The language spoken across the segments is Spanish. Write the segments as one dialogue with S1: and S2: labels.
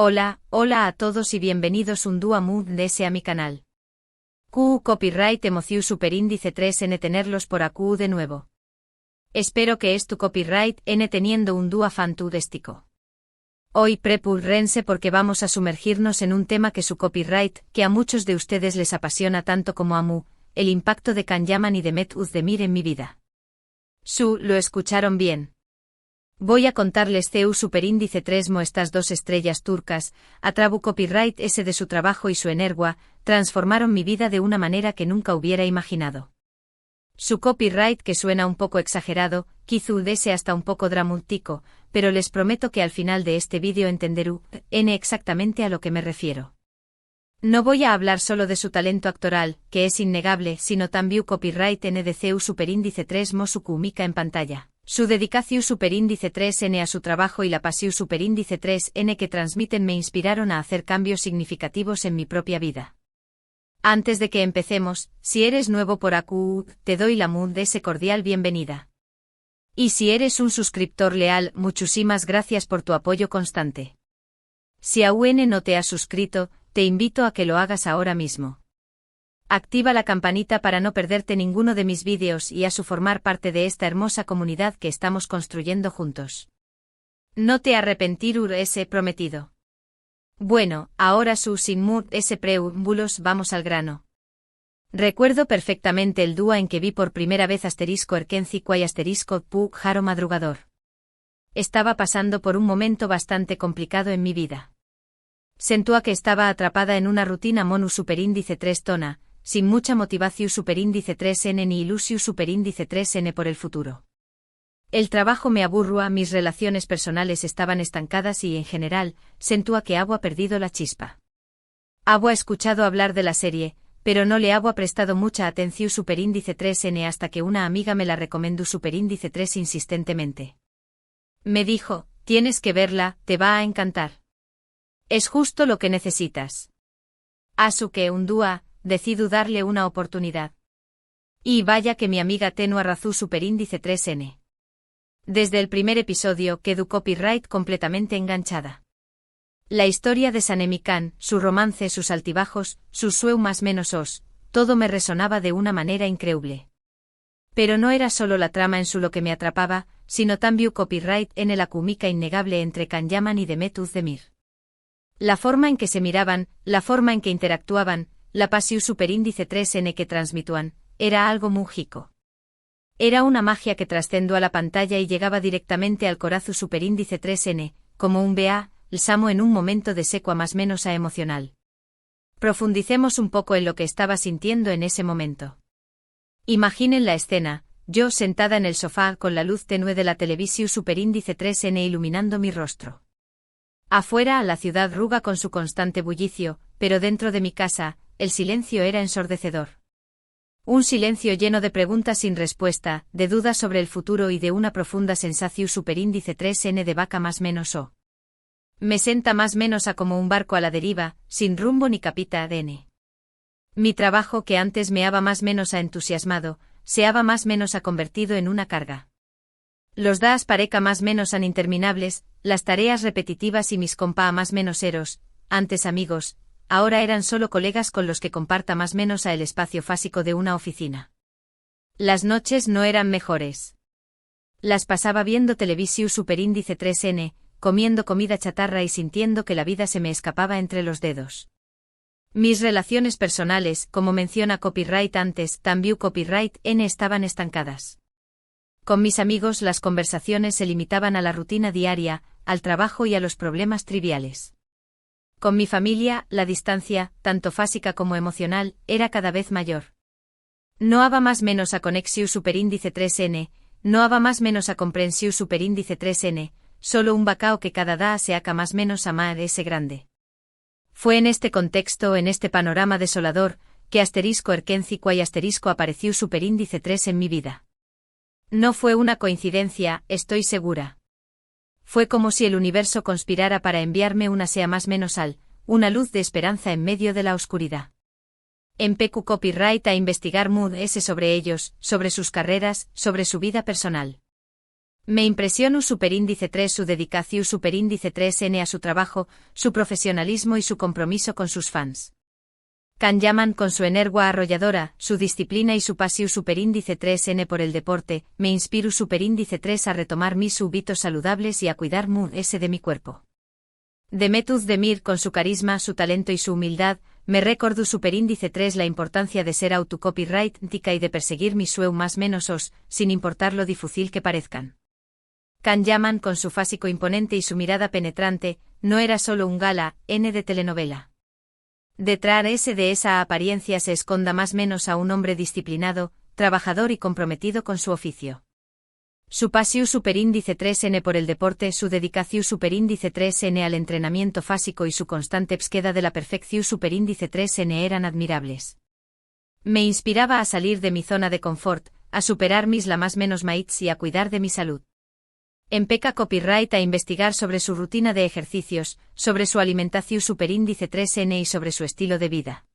S1: Hola a todos y bienvenidos un día más a mi canal. Copyright Emociu Superíndice 3N tenerlos por aquí de nuevo. Espero que es tu copyright N teniendo un día fantástico. Hoy prepúrense porque vamos a sumergirnos en un tema que su copyright, que a muchos de ustedes les apasiona tanto como a mí, el impacto de Can Yaman y de Mehmet Özdemir en mi vida. Lo escucharon bien. Voy a contarles CEU Superíndice 3 estas dos estrellas turcas, a trabu copyright ese de su trabajo y su energía, transformaron mi vida de una manera que nunca hubiera imaginado. Su copyright que suena un poco exagerado, quizá ese hasta un poco dramático, pero les prometo que al final de este vídeo entenderú exactamente a lo que me refiero. No voy a hablar solo de su talento actoral, que es innegable, sino también copyright N de CEU Superíndice 3 su cúmica en pantalla. Su dedicación Superíndice 3N a su trabajo y la pasión Superíndice 3N que transmiten me inspiraron a hacer cambios significativos en mi propia vida. Antes de que empecemos, si eres nuevo por aquí, te doy la ese cordial bienvenida. Y si eres un suscriptor leal, muchísimas gracias por tu apoyo constante. Si aún no te has suscrito, te invito a que lo hagas ahora mismo. Activa la campanita para no perderte ninguno de mis vídeos y a formar parte de esta hermosa comunidad que estamos construyendo juntos. No te arrepentirás prometido. Bueno, ahora sin preámbulos vamos al grano. Recuerdo perfectamente el día en que vi por primera vez *Erkenci Kwai *Pug Jaro Madrugador. Estaba pasando por un momento bastante complicado en mi vida. Sentía que estaba atrapada en una rutina monu superíndice 3 tona, sin mucha motivación Superíndice 3N ni ilusión Superíndice 3N por el futuro. El trabajo me aburrua, mis relaciones personales estaban estancadas y en general, sentía que había perdido la chispa. Había escuchado hablar de la serie, pero no le había prestado mucha atención Superíndice 3N hasta que una amiga me la recomendó Superíndice 3 insistentemente. Me dijo, tienes que verla, te va a encantar. Es justo lo que necesitas. Así que un día, decido darle una oportunidad. Y vaya que mi amiga tenía razón Superíndice 3N. Desde el primer episodio quedó copyright completamente enganchada. La historia de Sanemi Can, su romance, sus altibajos, sus sueu más menos os, todo me resonaba de una manera increíble. Pero no era solo la trama en su lo que me atrapaba, sino también copyright en la cúmica innegable entre Can Yaman y Mehmet Özdemir. La forma en que se miraban, la forma en que interactuaban, la pasión Superíndice 3N que transmituan, era algo mágico. Era una magia que trascendió a la pantalla y llegaba directamente al corazón Superíndice 3N, como un el samo en un momento de secua más menos a emocional. Profundicemos un poco en lo que estaba sintiendo en ese momento. Imaginen la escena, yo sentada en el sofá con la luz tenue de la televisión Superíndice 3N iluminando mi rostro. Afuera la ciudad ruga con su constante bullicio, pero dentro de mi casa, el silencio era ensordecedor. Un silencio lleno de preguntas sin respuesta, de dudas sobre el futuro y de una profunda sensación Superíndice 3N de vaca más menos o. Me senta más menos a como un barco a la deriva, sin rumbo ni capita ADN. Mi trabajo que antes me haba más menos a entusiasmado, se haba más menos a convertido en una carga. Los das pareca más menos an interminables, las tareas repetitivas y mis compa más menos eros, antes amigos, ahora eran solo colegas con los que comparta más menos a el espacio fásico de una oficina. Las noches no eran mejores. Las pasaba viendo televisión Superíndice 3N, comiendo comida chatarra y sintiendo que la vida se me escapaba entre los dedos. Mis relaciones personales, como menciona copyright antes, también copyright N estaban estancadas. Con mis amigos las conversaciones se limitaban a la rutina diaria, al trabajo y a los problemas triviales. Con mi familia, la distancia, tanto física como emocional, era cada vez mayor. No haba más menos a conexión Superíndice 3N, no haba más menos a comprensión Superíndice 3N, solo un bacao que cada día se aca más menos amar ese grande. Fue en este contexto, en este panorama desolador, que *Erkenci Kwai apareció Superíndice 3 en mi vida. No fue una coincidencia, estoy segura. Fue como si el universo conspirara para enviarme una sea más menos una luz de esperanza en medio de la oscuridad. Empecé copyright a investigar sobre ellos, sobre sus carreras, sobre su vida personal. Me impresiona superíndice 3 su dedicación superíndice 3N a su trabajo, su profesionalismo y su compromiso con sus fans. Can Yaman con su energía arrolladora, su disciplina y su pasión superíndice 3N por el deporte, me inspiru superíndice 3 a retomar mis hábitos saludables y a cuidar de mi cuerpo. Demetuz Demir con su carisma, su talento y su humildad, me recordu superíndice 3 la importancia de ser autocopyrightica y de perseguir mis sueños más menos os, sin importar lo difícil que parezcan. Can Yaman con su físico imponente y su mirada penetrante, no era solo un gala, N de telenovela. Detrás de esa apariencia se esconda más menos a un hombre disciplinado, trabajador y comprometido con su oficio. Su pasión superíndice 3N por el deporte, su dedicación superíndice 3N al entrenamiento físico y su constante búsqueda de la perfección superíndice 3N eran admirables. Me inspiraba a salir de mi zona de confort, a superar mis la más menos maíz y a cuidar de mi salud. Empecé Copyright a investigar sobre su rutina de ejercicios, sobre su alimentación superíndice 3N y sobre su estilo de vida.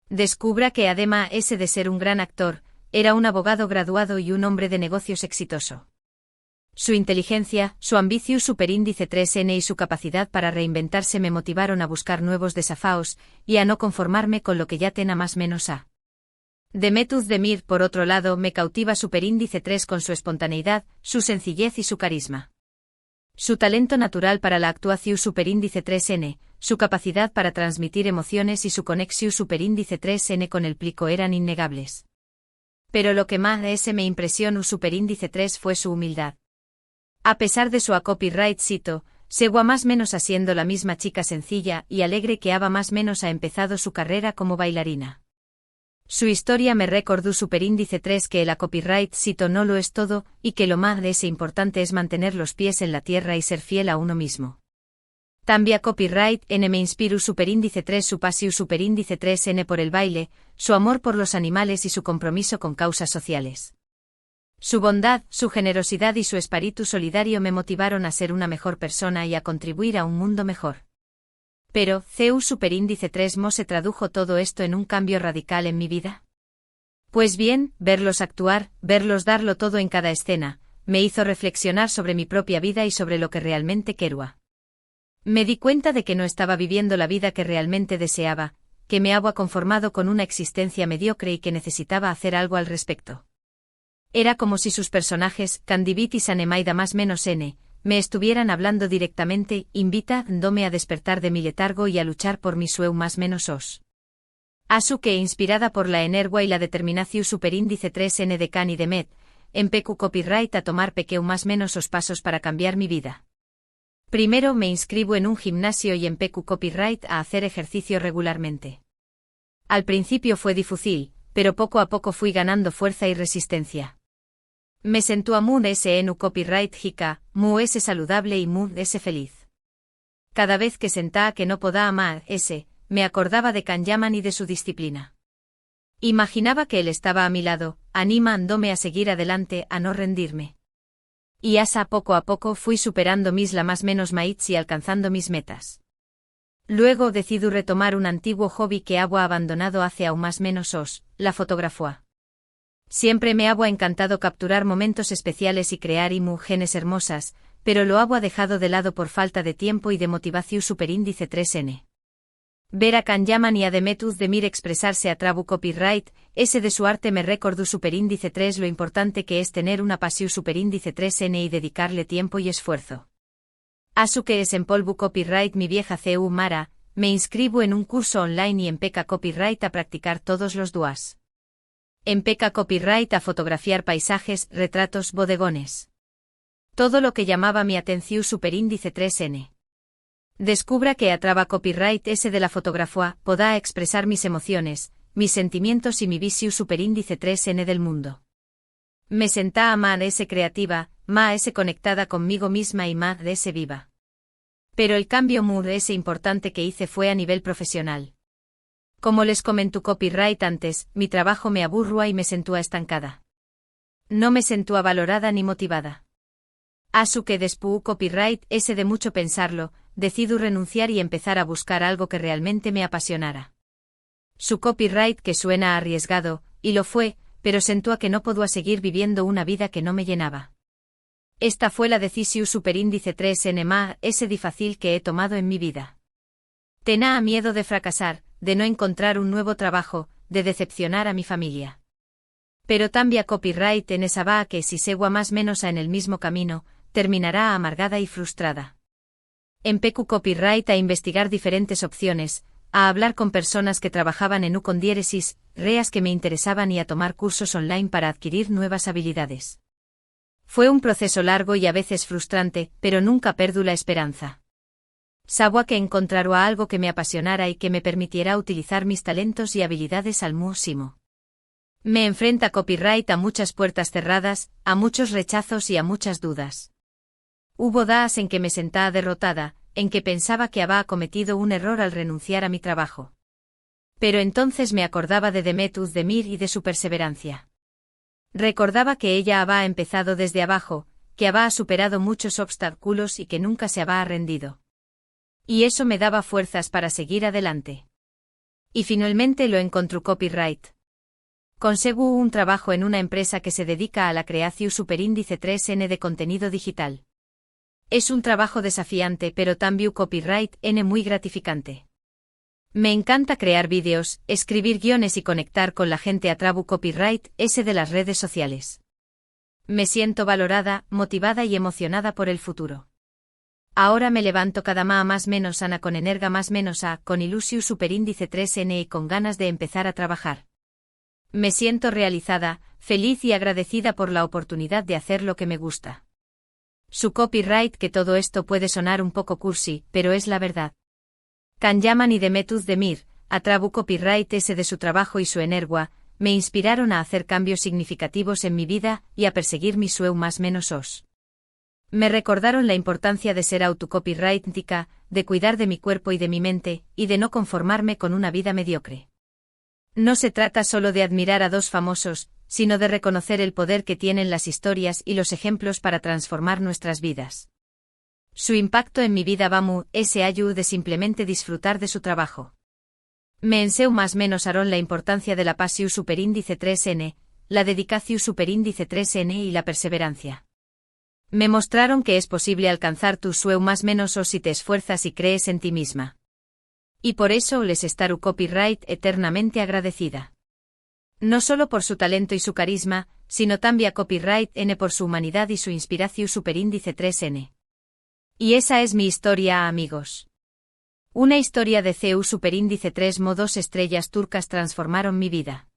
S1: Descubra que además de ser un gran actor, era un abogado graduado y un hombre de negocios exitoso. Su inteligencia, su ambición superíndice 3N y su capacidad para reinventarse me motivaron a buscar nuevos desafíos y a no conformarme con lo que ya tenía más menos a. Demetuz Demir, por otro lado, me cautiva superíndice 3 con su espontaneidad, su sencillez y su carisma. Su talento natural para la actuación superíndice 3N, su capacidad para transmitir emociones y su conexión superíndice 3N con el público eran innegables. Pero lo que más me impresionó superíndice 3 fue su humildad. A pesar de su copyright cito, segua más menos siendo la misma chica sencilla y alegre que aba más menos ha empezado su carrera como bailarina. Su historia me recordó superíndice 3 que el copyright cito no lo es todo, y que lo más importante es mantener los pies en la tierra y ser fiel a uno mismo. Tambia copyright N me inspiru superíndice 3 su pasión superíndice 3N por el baile, su amor por los animales y su compromiso con causas sociales. Su bondad, su generosidad y su espíritu solidario me motivaron a ser una mejor persona y a contribuir a un mundo mejor. Pero, ¿CEU superíndice 3 mo se tradujo todo esto en un cambio radical en mi vida? Pues bien, verlos actuar, verlos darlo todo en cada escena, me hizo reflexionar sobre mi propia vida y sobre lo que realmente quería. Me di cuenta de que no estaba viviendo la vida que realmente deseaba, que me había conformado con una existencia mediocre y que necesitaba hacer algo al respecto. Era como si sus personajes, Candivit y Sanemaida más menos N, me estuvieran hablando directamente, invitándome a despertar de mi letargo y a luchar por mi sueño más menos os. Asu que, inspirada por la energía y la determinación superíndice 3N de Can y de Met, empecé copyright a tomar más menos os pasos para cambiar mi vida. Primero me inscribo en un gimnasio y empecé copyright a hacer ejercicio regularmente. Al principio fue difícil, pero poco a poco fui ganando fuerza y resistencia. Me sentó a Moon en copyright jica, mu saludable y Moon feliz. Cada vez que sentaba que no podía amar me acordaba de Can Yaman y de su disciplina. Imaginaba que él estaba a mi lado, animándome a seguir adelante, a no rendirme. Y asa poco a poco fui superando mis la más menos maíz y alcanzando mis metas. Luego decidí retomar un antiguo hobby que había abandonado hace aún más menos os, la fotografía. Siempre me había encantado capturar momentos especiales y crear imágenes hermosas, pero lo había dejado de lado por falta de tiempo y de motivación superíndice 3N. Ver a Can Yaman y a Demetuz Demir expresarse a trabu copyright, de su arte me recordó superíndice 3 lo importante que es tener una pasión superíndice 3N y dedicarle tiempo y esfuerzo. Asu que es en polvo copyright mi vieja CU Mara, me inscribo en un curso online y empecé copyright a practicar todos los días. Empecé copyright a fotografiar paisajes, retratos, bodegones. Todo lo que llamaba mi atención superíndice 3N. Descubra que a traba copyright de la fotografía, poda expresar mis emociones, mis sentimientos y mi visión superíndice 3N del mundo. Me sentá a más creativa, más conectada conmigo misma y más viva. Pero el cambio muy importante que hice fue a nivel profesional. Como les comenté copyright antes, mi trabajo me aburrua y me sentúa estancada. No me sentúa valorada ni motivada. Asu que después copyright de mucho pensarlo, decido renunciar y empezar a buscar algo que realmente me apasionara. Su copyright que suena arriesgado, y lo fue, pero sentúa que no podía seguir viviendo una vida que no me llenaba. Esta fue la decisión superíndice 3N más difícil que he tomado en mi vida. Tenía miedo de fracasar, de no encontrar un nuevo trabajo, de decepcionar a mi familia. Pero tambia copyright en esa va que si segua más menos en el mismo camino, terminará amargada y frustrada. Empecu copyright a investigar diferentes opciones, a hablar con personas que trabajaban en con diéresis, reas que me interesaban y a tomar cursos online para adquirir nuevas habilidades. Fue un proceso largo y a veces frustrante, pero nunca perdí la esperanza. Sabía que encontraría algo que me apasionara y que me permitiera utilizar mis talentos y habilidades al máximo. Me enfrenta copyright a muchas puertas cerradas, a muchos rechazos y a muchas dudas. Hubo días en que me sentaba derrotada, en que pensaba que había cometido un error al renunciar a mi trabajo. Pero entonces me acordaba de Demet Özdemir y de su perseverancia. Recordaba que ella había empezado desde abajo, que había superado muchos obstáculos y que nunca se había rendido. Y eso me daba fuerzas para seguir adelante. Y finalmente lo encontró copyright. Consegú un trabajo en una empresa que se dedica a la creación superíndice 3N de contenido digital. Es un trabajo desafiante pero también copyright N muy gratificante. Me encanta crear vídeos, escribir guiones y conectar con la gente a través copyright S de las redes sociales. Me siento valorada, motivada y emocionada por el futuro. Ahora me levanto cada más menos ana con energa más menos a, con ilusión superíndice 3N y con ganas de empezar a trabajar. Me siento realizada, feliz y agradecida por la oportunidad de hacer lo que me gusta. Su copyright que todo esto puede sonar un poco cursi, pero es la verdad. Can Yaman y Demet Özdemir, a través copyright S de su trabajo y su energía, me inspiraron a hacer cambios significativos en mi vida y a perseguir mi sueño más menos os. Me recordaron la importancia de ser autocopyrightica, de cuidar de mi cuerpo y de mi mente, y de no conformarme con una vida mediocre. No se trata solo de admirar a dos famosos, sino de reconocer el poder que tienen las historias y los ejemplos para transformar nuestras vidas. Su impacto en mi vida ayuda de simplemente disfrutar de su trabajo. Me enseu más menos aron la importancia de la pasión superíndice 3N, la dedicación superíndice 3N y la perseverancia. Me mostraron que es posible alcanzar tu sueño más menos o si te esfuerzas y crees en ti misma. Y por eso les estaré copyright eternamente agradecida. No solo por su talento y su carisma, sino también a copyright N por su humanidad y su inspiración superíndice 3N. Y esa es mi historia, amigos. Una historia de CEU superíndice 3 2 estrellas turcas transformaron mi vida.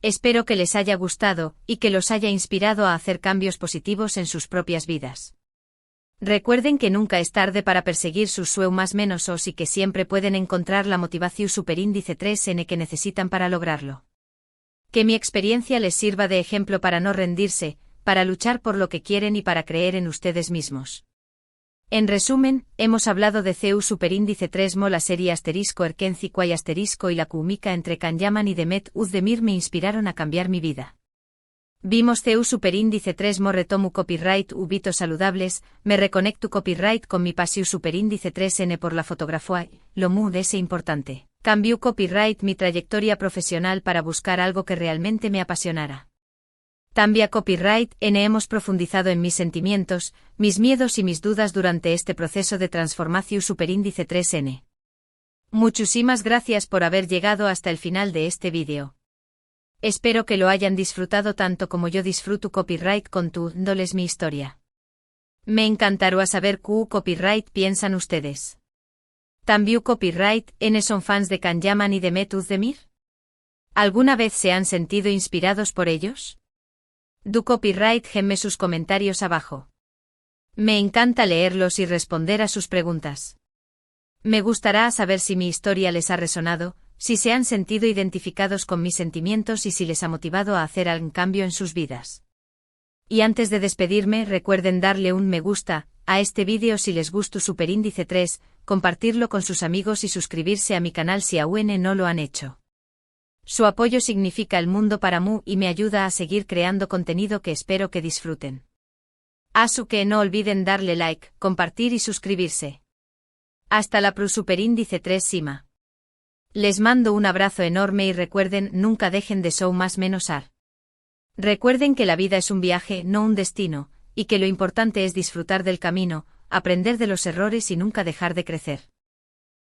S1: Espero que les haya gustado y que los haya inspirado a hacer cambios positivos en sus propias vidas. Recuerden que nunca es tarde para perseguir sus sueños más menos y que siempre pueden encontrar la motivación superíndice 3N que necesitan para lograrlo. Que mi experiencia les sirva de ejemplo para no rendirse, para luchar por lo que quieren y para creer en ustedes mismos. En resumen, hemos hablado de CEU superíndice 3 la serie asterisco Erkenci Kwai asterisco y la química entre Can Yaman y Demet Özdemir me inspiraron a cambiar mi vida. Vimos CEU superíndice 3 retomu copyright hábitos saludables, me reconecto copyright con mi pasión superíndice 3N por la fotografía, lo muy importante. Cambió copyright mi trayectoria profesional para buscar algo que realmente me apasionara. Tambia copyright N hemos profundizado en mis sentimientos, mis miedos y mis dudas durante este proceso de transformación superíndice 3N. Muchísimas gracias por haber llegado hasta el final de este vídeo. Espero que lo hayan disfrutado tanto como yo disfruto copyright contándoles mi historia. Me encantaría saber qué copyright piensan ustedes. ¿También copyright N son fans de Can Yaman y Demet Özdemir? ¿Alguna vez se han sentido inspirados por ellos? Du copyright gemme sus comentarios abajo. Me encanta leerlos y responder a sus preguntas. Me gustará saber si mi historia les ha resonado, si se han sentido identificados con mis sentimientos y si les ha motivado a hacer algún cambio en sus vidas. Y antes de despedirme, recuerden darle un me gusta a este vídeo si les gustó superíndice 3, compartirlo con sus amigos y suscribirse a mi canal si aún no lo han hecho. Su apoyo significa el mundo para mí y me ayuda a seguir creando contenido que espero que disfruten. Así que no olviden darle like, compartir y suscribirse. Hasta la superíndice 3 Sima. Les mando un abrazo enorme y recuerden, nunca dejen de show más menos ar. Recuerden que la vida es un viaje, no un destino, y que lo importante es disfrutar del camino, aprender de los errores y nunca dejar de crecer.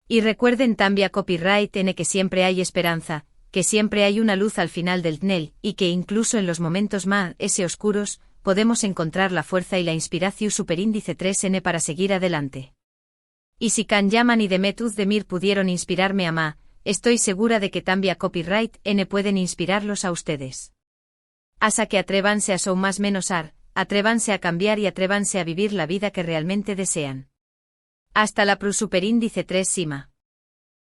S1: Y recuerden también copyright N que siempre hay esperanza, que siempre hay una luz al final del túnel, y que incluso en los momentos más oscuros, podemos encontrar la fuerza y la inspiración superíndice 3N para seguir adelante. Y si Can Yaman y Demet Özdemir pudieron inspirarme a Ma, estoy segura de que también copyright N pueden inspirarlos a ustedes. Asa que atrévanse a son más menos ar, atrévanse a cambiar y atrévanse a vivir la vida que realmente desean. Hasta la superíndice 3 Sima.